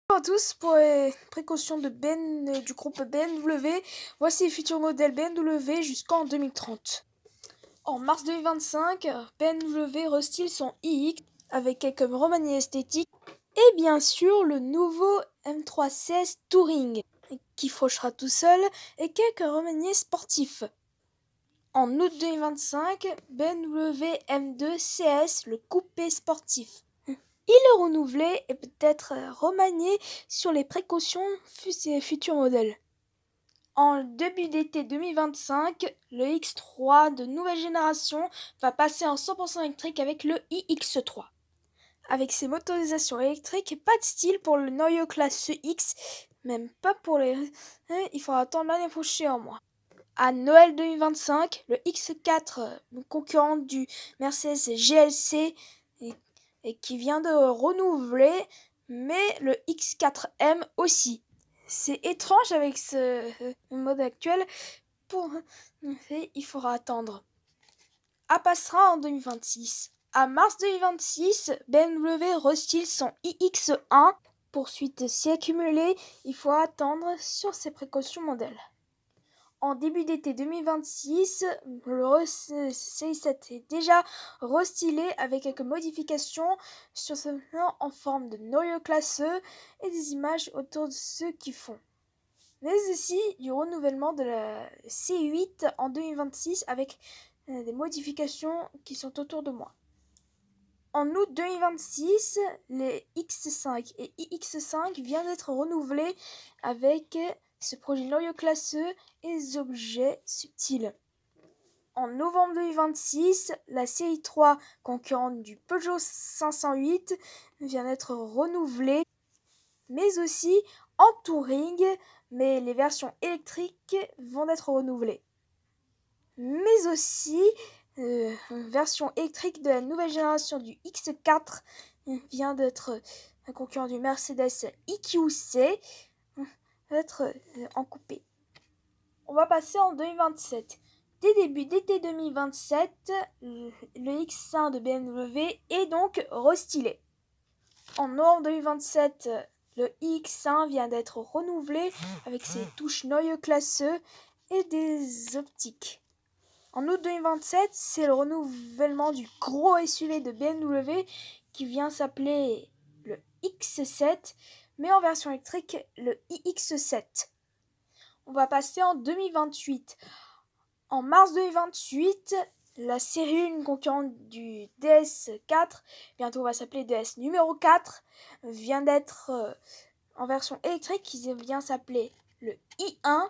Bonjour à tous, pour les précautions du groupe BMW, voici les futurs modèles BMW jusqu'en 2030. En mars 2025, BMW restyle son iX avec quelques remaniés esthétiques et bien sûr le nouveau M316 Touring qui fauchera tout seul et quelques remaniés sportifs. En août 2025, BMW M2 CS, le coupé sportif. Il est renouvelé et peut être remanié sur les précautions futurs modèles. En début d'été 2025, le X3 de nouvelle génération va passer en 100% électrique avec le iX3. Avec ses motorisations électriques, pas de style pour le Neue Klasse X, même pas pour les... Il faudra attendre l'année prochaine en moins. À Noël 2025, le X4, concurrent du Mercedes GLC, et qui vient de renouveler, mais le X4M aussi. C'est étrange avec ce mode actuel, il faudra attendre. Passera en 2026. À mars 2026, BMW restyle son iX1. Pour suite s'y accumuler, il faut attendre sur ses précautions modèles. En début d'été 2026, le CI7 est déjà restylé avec quelques modifications sur ce plan en forme de Neue Klasse et des images autour de ceux qui font. Mais aussi du renouvellement de la C8 en 2026 avec des modifications qui sont autour de moi. En août 2026, les X5 et iX5 viennent d'être renouvelés avec ce projet Neue Klasse et des objets subtils. En novembre 2026, la série 3, concurrente du Peugeot 508, vient d'être renouvelée, mais aussi en touring, mais les versions électriques vont être renouvelées. Mais aussi, version électrique de la nouvelle génération du X4 vient d'être un concurrent du Mercedes EQC, va être en coupé. On va passer en 2027. Dès début d'été 2027, le X1 de BMW est donc restylé. En novembre 2027, le X1 vient d'être renouvelé avec ses touches Neue Klasse et des optiques. En août 2027, c'est le renouvellement du gros SUV de BMW qui vient s'appeler le X7, mais en version électrique, le iX7. On va passer en 2028. En mars 2028, la série 1 concurrente du DS4, bientôt va s'appeler DS numéro 4, vient d'être en version électrique, qui vient s'appeler le i1,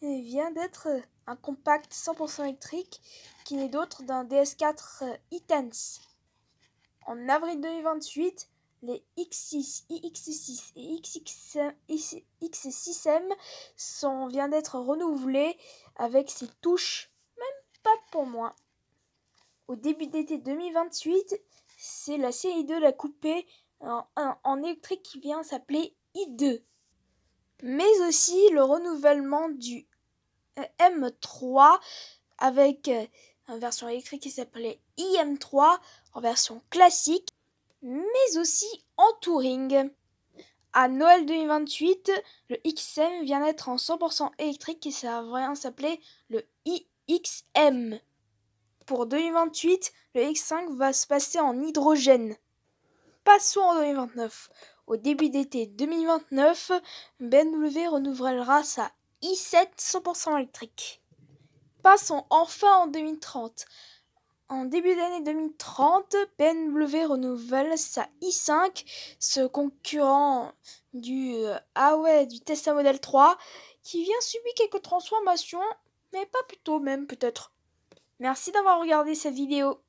et vient d'être un compact 100% électrique qui n'est d'autre d'un DS4 e-Tense. En avril 2028, les X6, iX6 et X6M vient d'être renouvelés avec ses touches, même pas pour moi. Au début d'été 2028, c'est la série 2, la coupée en électrique qui vient s'appeler i2. Mais aussi le renouvellement du M3 avec une version électrique qui s'appelait IM3 en version classique, mais aussi en touring. À Noël 2028, le XM vient d'être en 100% électrique et ça va s'appeler le iXM. Pour 2028, le X5 va se passer en hydrogène. Passons en 2029. Au début d'été 2029, BMW renouvellera sa i7 100% électrique. Passons enfin en 2030. En début d'année 2030, BMW renouvelle sa i5, ce concurrent du Tesla Model 3, qui vient subir quelques transformations, mais pas plutôt même peut-être. Merci d'avoir regardé cette vidéo.